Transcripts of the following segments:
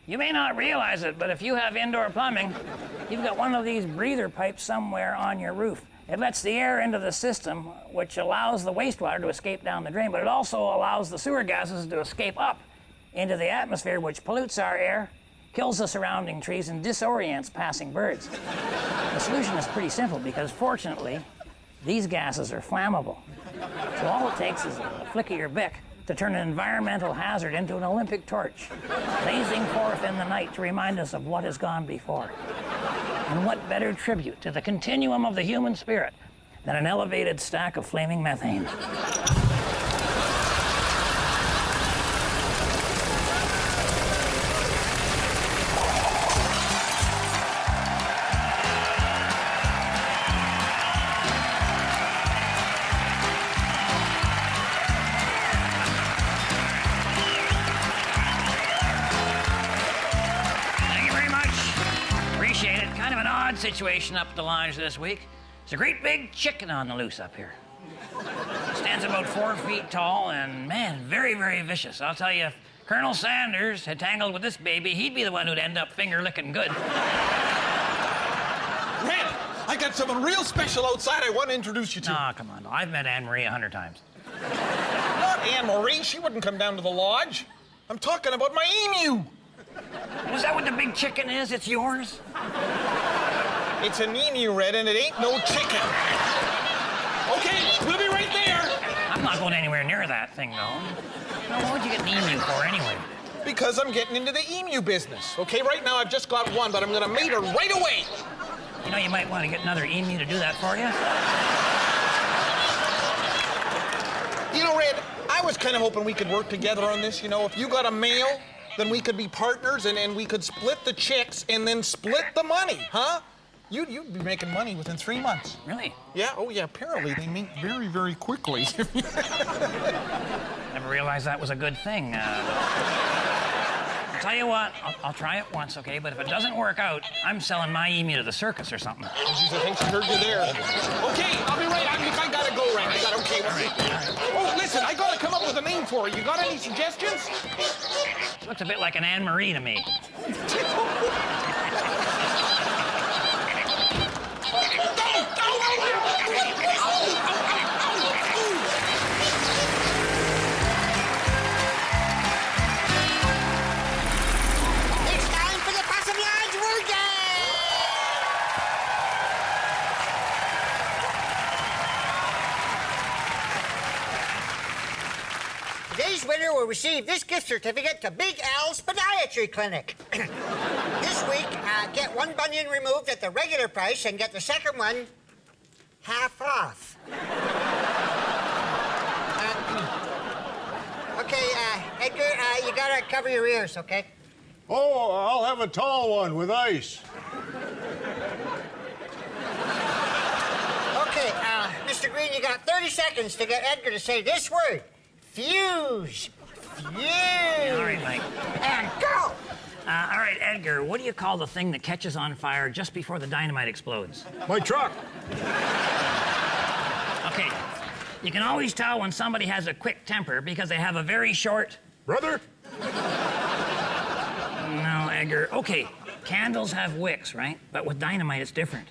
You may not realize it, but if you have indoor plumbing, you've got one of these breather pipes somewhere on your roof. It lets the air into the system, which allows the wastewater to escape down the drain, but it also allows the sewer gases to escape up into the atmosphere, which pollutes our air, kills the surrounding trees, and disorients passing birds. The solution is pretty simple because, fortunately, these gases are flammable. So all it takes is a flick of your Bic to turn an environmental hazard into an Olympic torch, blazing forth in the night to remind us of what has gone before. And what better tribute to the continuum of the human spirit than an elevated stack of flaming methane? Situation up at the lodge this week. There's a great big chicken on the loose up here. Stands about 4 feet tall and, man, very, very vicious. I'll tell you, if Colonel Sanders had tangled with this baby, he'd be the one who'd end up finger-licking good. Red, I got someone real special outside I want to introduce you to. Nah, come on. I've met Anne Marie 100 times. Not Anne Marie. She wouldn't come down to the lodge. I'm talking about my emu. Is that what the big chicken is? It's yours? It's an emu, Red, and it ain't no chicken. Okay, we'll be right there. I'm not going anywhere near that thing, though. Now, what would you get an emu for, anyway? Because I'm getting into the emu business. Okay, right now I've just got one, but I'm gonna mate her right away. You know, you might want to get another emu to do that for you. You know, Red, I was kind of hoping we could work together on this. You know, if you got a male, then we could be partners, and we could split the chicks and then split the money, huh? You'd be making money within 3 months. Really? Yeah, oh yeah, apparently they mate very, very quickly. Never realized that was a good thing. I'll tell you what, I'll try it once, okay? But if it doesn't work out, I'm selling my emu to the circus or something. Oh, geez, I think she heard you there. Okay, I'll be right. I gotta go, Red. Okay, we'll see. Oh, listen, I gotta come up with a name for her. You got any suggestions? Looks a bit like an Anne Marie to me. It's time for the Possum Lodge Workout! Today's winner will receive this gift certificate to Big Al's Podiatry Clinic. This week, get one bunion removed at the regular price and get the second one half off. Okay, Edgar, you gotta cover your ears, okay? Oh, I'll have a tall one with ice. Okay, Mr. Green, you got 30 seconds to get Edgar to say this word. Fuse. Fuse. All right, Mike. And go! All right, Edgar, what do you call the thing that catches on fire just before the dynamite explodes? My truck. Okay, you can always tell when somebody has a quick temper because they have a very short... Brother? No, Edgar. Okay, candles have wicks, right? But with dynamite, it's different.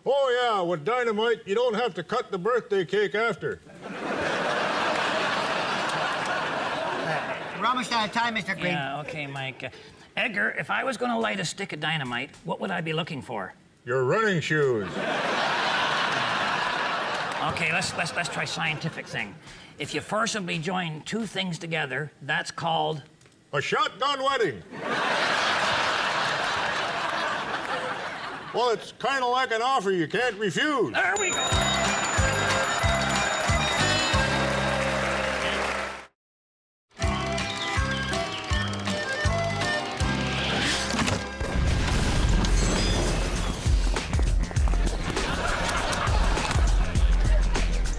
Oh, yeah, with dynamite, you don't have to cut the birthday cake after. We're almost out of time, Mr. Green. Yeah, okay, Mike. Edgar, if I was going to light a stick of dynamite, what would I be looking for? Your running shoes. Okay, let's try scientific thing. If you forcibly join two things together, that's called... A shotgun wedding. Well, it's kind of like an offer you can't refuse. There we go.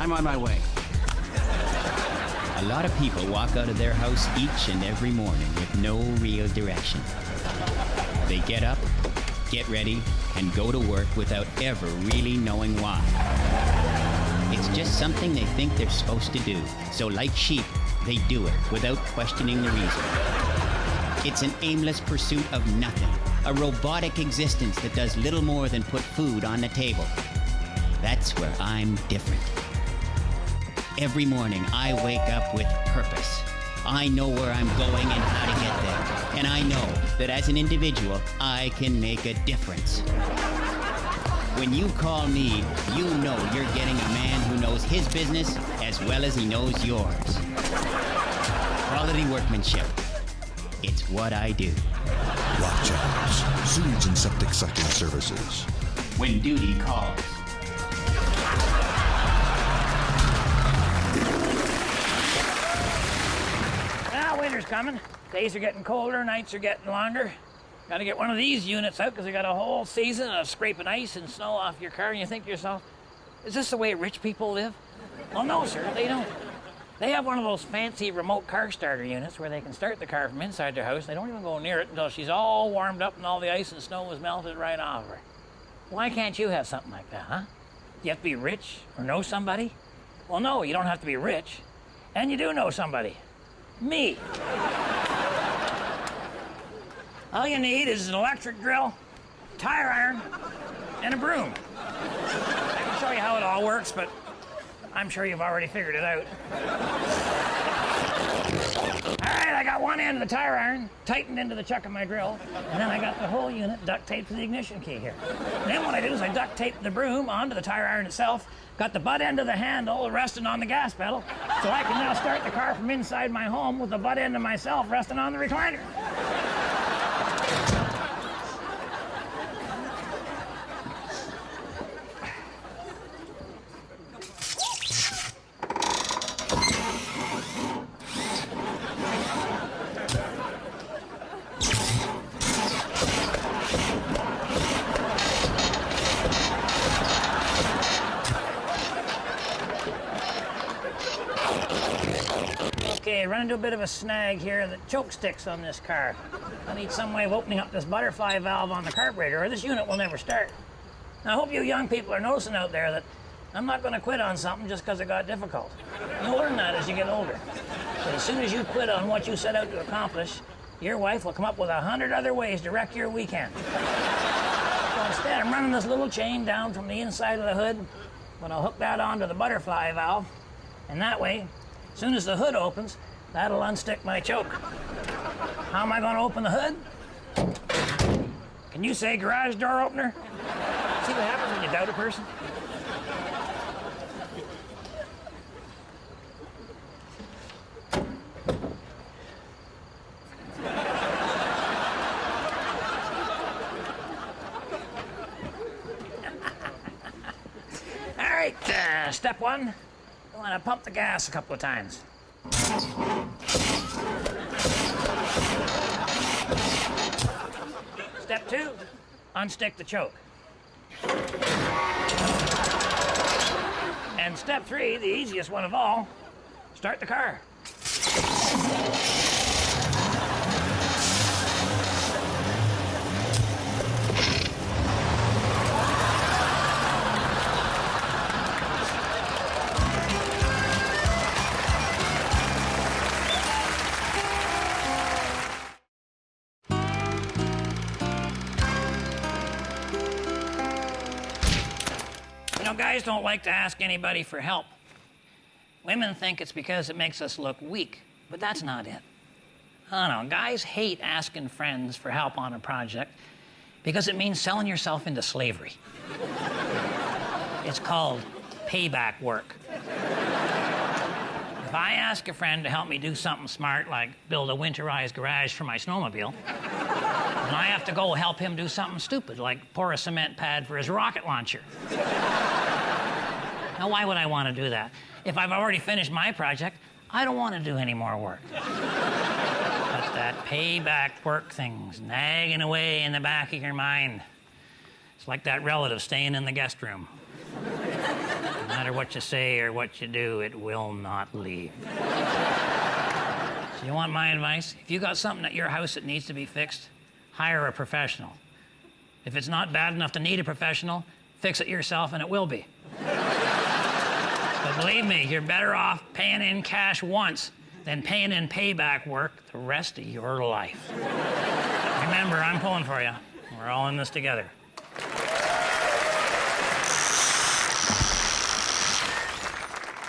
I'm on my way. A lot of people walk out of their house each and every morning with no real direction. They get up, get ready, and go to work without ever really knowing why. It's just something they think they're supposed to do. So like sheep, they do it without questioning the reason. It's an aimless pursuit of nothing, a robotic existence that does little more than put food on the table. That's where I'm different. Every morning, I wake up with purpose. I know where I'm going and how to get there. And I know that as an individual, I can make a difference. When you call me, you know you're getting a man who knows his business as well as he knows yours. Quality workmanship. It's what I do. Lock jobs, sewage and septic sucking services. When duty calls. Now, winter's coming. Days are getting colder, nights are getting longer. Got to get one of these units out because they got a whole season of scraping ice and snow off your car, and you think to yourself, is this the way rich people live? Well, no, sir, they don't. They have one of those fancy remote car starter units where they can start the car from inside their house. They don't even go near it until she's all warmed up and all the ice and snow is melted right off her. Why can't you have something like that, huh? You have to be rich or know somebody? Well, no, you don't have to be rich. And you do know somebody. Me. All you need is an electric drill, tire iron, and a broom. I can show you how it all works, but I'm sure you've already figured it out. All right, I got one end of the tire iron tightened into the chuck of my drill, and then I got the whole unit duct taped to the ignition key here. And then what I did is I duct taped the broom onto the tire iron itself, got the butt end of the handle resting on the gas pedal, so I can now start the car from inside my home with the butt end of myself resting on the recliner. Okay, run into a bit of a snag here. The choke sticks on this car. I need some way of opening up this butterfly valve on the carburetor or this unit will never start. Now, I hope you young people are noticing out there that I'm not going to quit on something just because it got difficult. You'll learn that as you get older. But as soon as you quit on what you set out to accomplish, your wife will come up with 100 other ways to wreck your weekend. So instead, I'm running this little chain down from the inside of the hood. I'm going to hook that onto the butterfly valve, and that way, as soon as the hood opens, that'll unstick my choke. How am I going to open the hood? Can you say garage door opener? See what happens when you doubt a person? All right, step one. I want to pump the gas a couple of times. Step two, unstick the choke. And step three, the easiest one of all, start the car. You know, guys don't like to ask anybody for help. Women think it's because it makes us look weak, but that's not it. I don't know, guys hate asking friends for help on a project because it means selling yourself into slavery. It's called payback work. If I ask a friend to help me do something smart, like build a winterized garage for my snowmobile, then I have to go help him do something stupid, like pour a cement pad for his rocket launcher. Now, why would I want to do that? If I've already finished my project, I don't want to do any more work. But that payback work thing's nagging away in the back of your mind. It's like that relative staying in the guest room. No matter what you say or what you do, it will not leave. So you want my advice? If you got something at your house that needs to be fixed, hire a professional. If it's not bad enough to need a professional, fix it yourself and it will be. But believe me, you're better off paying in cash once then paying in payback work the rest of your life. Remember, I'm pulling for you. We're all in this together.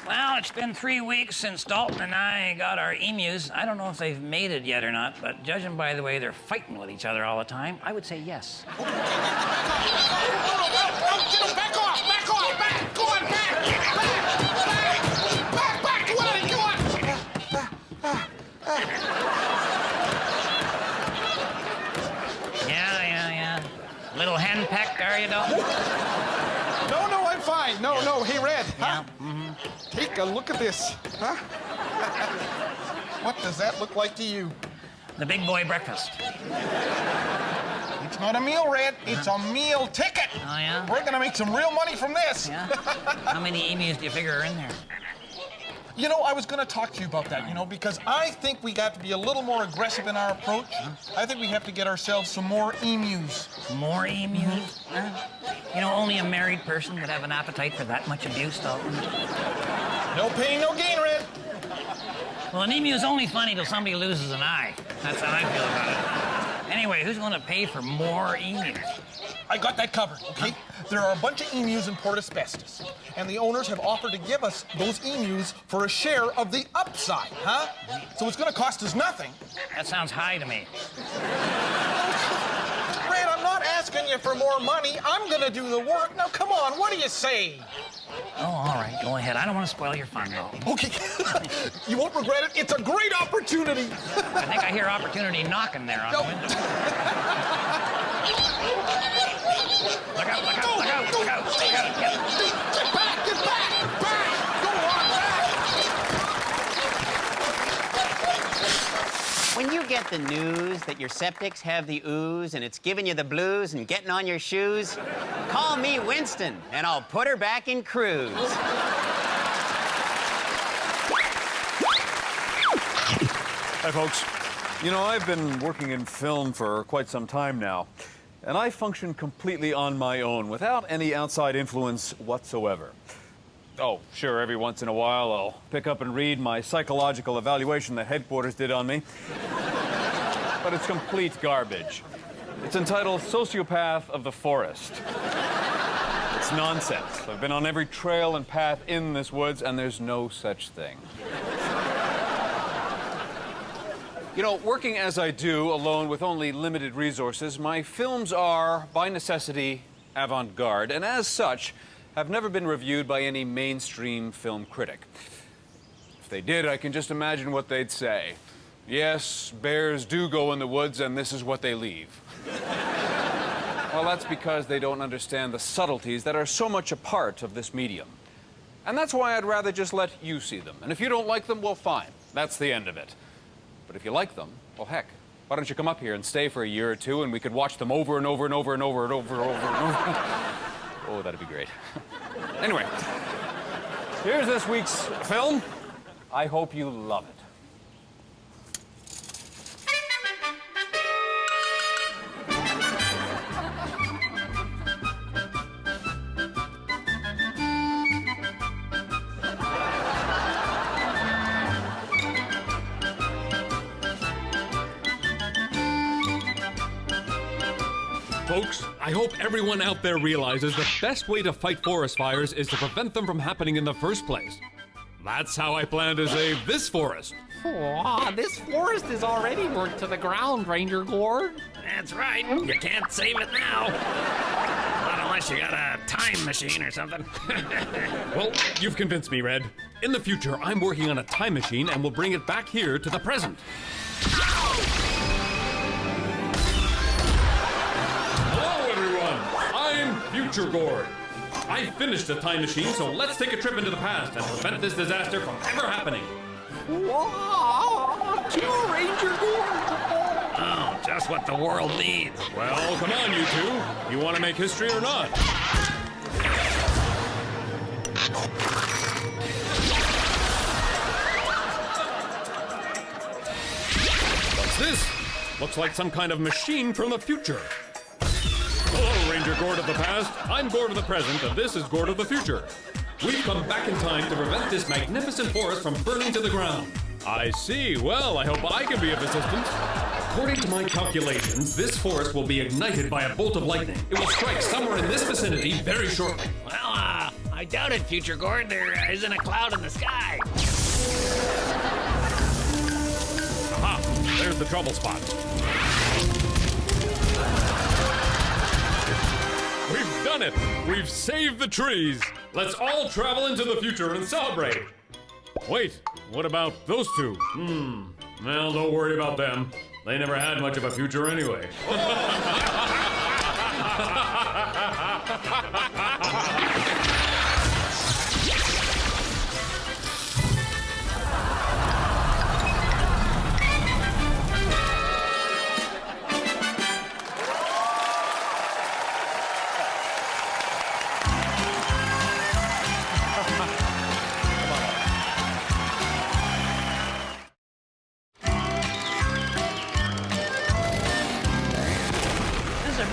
Well, it's been 3 weeks since Dalton and I got our emus. I don't know if they've mated yet or not, but judging by the way they're fighting with each other all the time, I would say yes. Back off! Back off! Back! Go on, back! Back! What are you doing? Yeah. Little henpecked, are you, Dalton? No, I'm fine. No. Hey, Red. Yeah. Huh? Take a look at this. Huh? What does that look like to you? The big boy breakfast. It's not a meal, Red. It's a meal ticket. Oh, yeah? We're gonna make some real money from this. Yeah? How many emus do you figure are in there? You know, I was gonna talk to you about that, because I think we got to be a little more aggressive in our approach. I think we have to get ourselves some more emus. More emus? Only a married person would have an appetite for that much abuse, Dalton. No pain, no gain, Red. Well, an emu is only funny till somebody loses an eye. That's how I feel about it. Anyway, who's going to pay for more emus? I got that covered, okay? There are a bunch of emus in Port Asbestos, and the owners have offered to give us those emus for a share of the upside, huh? So it's gonna cost us nothing. That sounds high to me. Red, I'm not asking you for more money. I'm gonna do the work. Now, come on, what do you say? Oh, all right, go ahead. I don't want to spoil your fun, though. Okay, you won't regret it. It's a great opportunity. I think I hear opportunity knocking there on the window. Look out. Get back! Back! Go on, back! When you get the news that your septics have the ooze and it's giving you the blues and getting on your shoes, call me Winston and I'll put her back in cruise. Hi, folks. I've been working in film for quite some time now, and I function completely on my own without any outside influence whatsoever. Oh, sure, every once in a while I'll pick up and read my psychological evaluation that headquarters did on me. But it's complete garbage. It's entitled Sociopath of the Forest. It's nonsense. I've been on every trail and path in this woods, and there's no such thing. Working as I do, alone with only limited resources, my films are, by necessity, avant-garde, and as such, have never been reviewed by any mainstream film critic. If they did, I can just imagine what they'd say. Yes, bears do go in the woods, and this is what they leave. Well, that's because they don't understand the subtleties that are so much a part of this medium. And that's why I'd rather just let you see them. And if you don't like them, well, fine. That's the end of it. But if you like them, well, heck, why don't you come up here and stay for a year or two, and we could watch them over and over and over and over and over and over and over. Oh, that'd be great. Anyway, here's this week's film. I hope you love it. Folks, I hope everyone out there realizes the best way to fight forest fires is to prevent them from happening in the first place. That's how I plan to save this forest. Oh, this forest is already burnt to the ground, Ranger Gord. That's right. You can't save it now. Not unless you got a time machine or something. Well, you've convinced me, Red. In the future, I'm working on a time machine and will bring it back here to the present. Future Gord. I finished the time machine, so let's take a trip into the past and prevent this disaster from ever happening. Whoa, two Ranger Gord. Oh, just what the world needs. Well, come on, you two. You want to make history or not? What's this? Looks like some kind of machine from the future. Hello, Ranger Gord of the past. I'm Gord of the present, and this is Gord of the future. We've come back in time to prevent this magnificent forest from burning to the ground. I see. Well, I hope I can be of assistance. According to my calculations, this forest will be ignited by a bolt of lightning. It will strike somewhere in this vicinity very shortly. Well, I doubt it, Future Gord. There isn't a cloud in the sky. Aha! There's the trouble spot. We've done it! We've saved the trees! Let's all travel into the future and celebrate! Wait, what about those two? Well, don't worry about them. They never had much of a future anyway.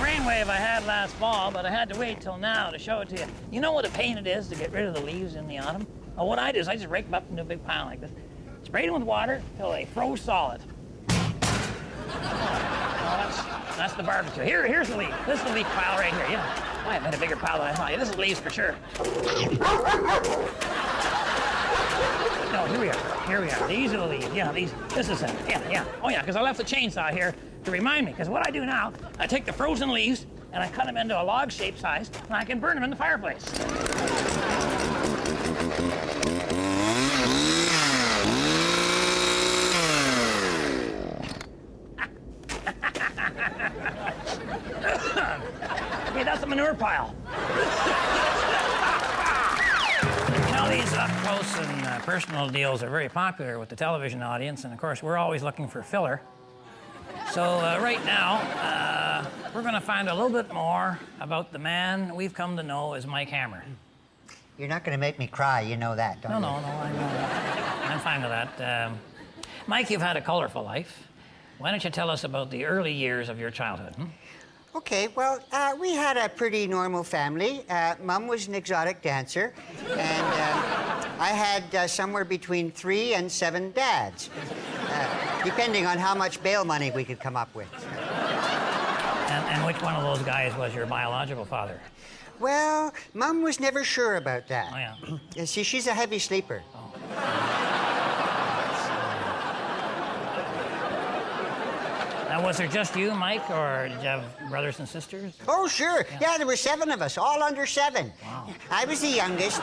Brainwave I had last fall, but I had to wait till now to show it to you. You know what a pain it is to get rid of the leaves in the autumn? Well, what I do is I just rake them up into a big pile like this, spray them with water till they froze solid. That's the barbecue. Here's the leaf. This is the leaf pile right here. Yeah. I made a bigger pile than I thought. Yeah, this is leaves for sure. No, here we are. These are the leaves. Yeah, this is it. Yeah. Oh, yeah, because I left the chainsaw here to remind me. Because what I do now, I take the frozen leaves and I cut them into a log shape size, and I can burn them in the fireplace. Okay, that's the manure pile. You know, these up-close and personal deals are very popular with the television audience, and of course, we're always looking for filler. So right now, we're going to find a little bit more about the man we've come to know as Mike Hammer. You're not going to make me cry, you know that, don't you? No, I know. I'm fine with that. Mike, you've had a colorful life. Why don't you tell us about the early years of your childhood? Okay, well, we had a pretty normal family. Mom was an exotic dancer, and I had somewhere between 3 and 7 dads, depending on how much bail money we could come up with. And which one of those guys was your biological father? Well, Mom was never sure about that. Oh, yeah. See, she's a heavy sleeper. Now, was there just you, Mike, or did you have brothers and sisters? Oh, sure. Yeah, there were 7 of us, all under 7. Wow. I was the youngest.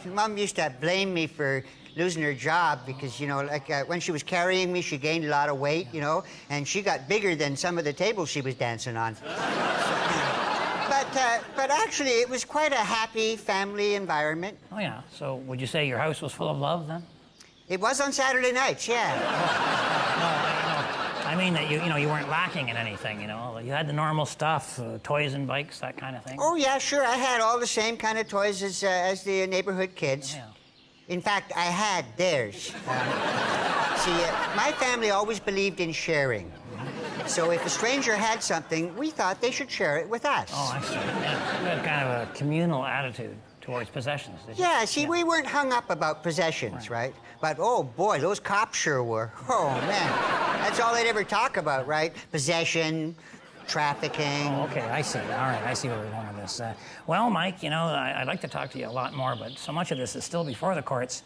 Mom used to blame me for losing her job because, you know, like when she was carrying me, she gained a lot of weight, you know, and she got bigger than some of the tables she was dancing on. But actually, it was quite a happy family environment. Oh, yeah. So would you say your house was full of love, then? It was on Saturday nights, yeah. I mean that you weren't lacking in anything, you know. You had the normal stuff, toys and bikes, that kind of thing. Oh, yeah, sure. I had all the same kind of toys as the neighborhood kids. Yeah. In fact, I had theirs. See, my family always believed in sharing. So if a stranger had something, we thought they should share it with us. Oh, I see. Yeah. You had kind of a communal attitude towards possessions, did you? Yeah, see, we weren't hung up about possessions, right? But, oh, boy, those cops sure were. Oh, man. That's all they'd ever talk about, right? Possession, trafficking. Oh, okay, I see. All right, I see where we're going with this. Well, Mike, you know, I'd like to talk to you a lot more, but so much of this is still before the courts.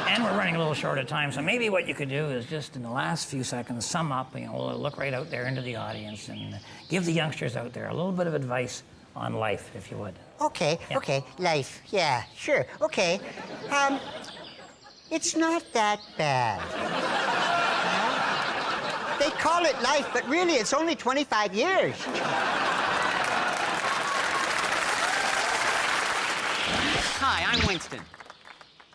And we're running a little short of time, so maybe what you could do is just in the last few seconds sum up, you know, look right out there into the audience and give the youngsters out there a little bit of advice on life, if you would. Okay, yeah. Okay, life. Yeah, sure. Okay. It's not that bad. They call it life, but really it's only 25 years. Hi, I'm Winston.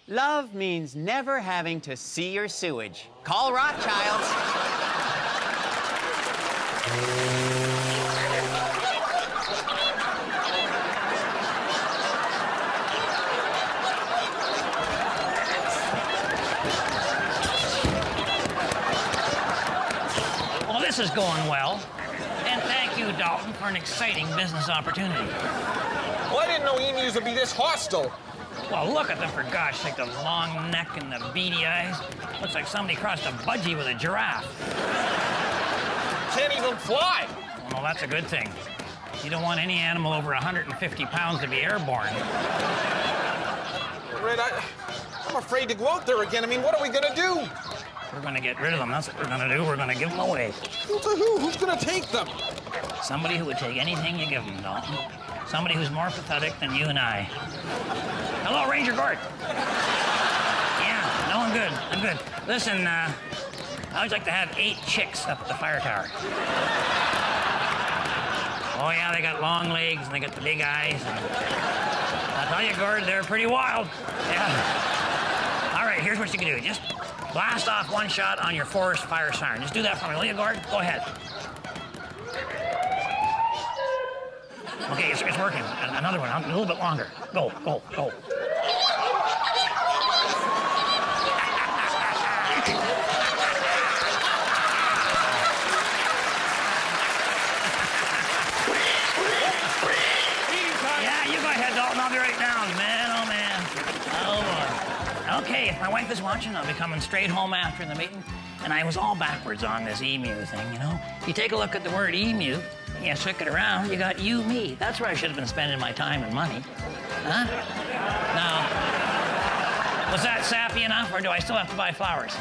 Love means never having to see your sewage. Call Rothschilds. Well, this is going well. And thank you, Dalton, for an exciting business opportunity. Well, I didn't know emus would be this hostile. Well, look at them, for gosh sake, the long neck and the beady eyes. Looks like somebody crossed a budgie with a giraffe. Can't even fly. Well, that's a good thing. You don't want any animal over 150 pounds to be airborne. Red, I'm afraid to go out there again. I mean, what are we gonna do? We're gonna get rid of them. That's what we're gonna do. We're gonna give them away. Who's gonna take them? Somebody who would take anything you give them, Dalton. Somebody who's more pathetic than you and I. Hello, Ranger Gord. Yeah, no, I'm good. I'm good. Listen, I always like to have 8 chicks up at the fire tower. Oh, yeah, they got long legs and they got the big eyes. And I'll tell you, Gord, they're pretty wild. Yeah. All right, here's what you can do. Just blast off 1 shot on your forest fire siren. Just do that for me, will you, Gord? Go ahead. Okay, it's working. Another one, a little bit longer. Go, go, go. Yeah, you go ahead, Dalton. I'll be right down. Man, oh, man. Oh, boy. Okay, if my wife is watching, I'll be coming straight home after the meeting. And I was all backwards on this emu thing, you know? If you take a look at the word emu, and you stick it around, you got you, me. That's where I should have been spending my time and money. Huh? Now, was that sappy enough, or do I still have to buy flowers?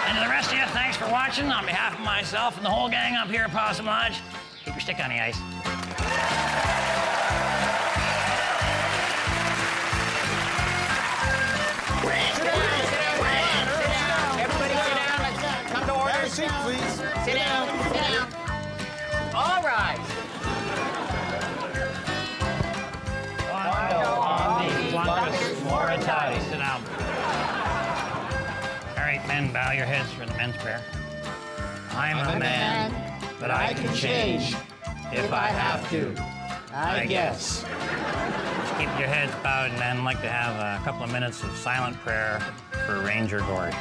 And to the rest of you, thanks for watching. On behalf of myself and the whole gang up here at Possum Lodge, keep your stick on the ice. Seat, please. Sit down, sit down. All right. Quando, Omni, Flunkus, Moritati. Sit down. All right, men, bow your heads for the men's prayer. I'm a man, but I can change if I have to, I guess. Just keep your heads bowed, men. I'd like to have a couple of minutes of silent prayer for Ranger Gord.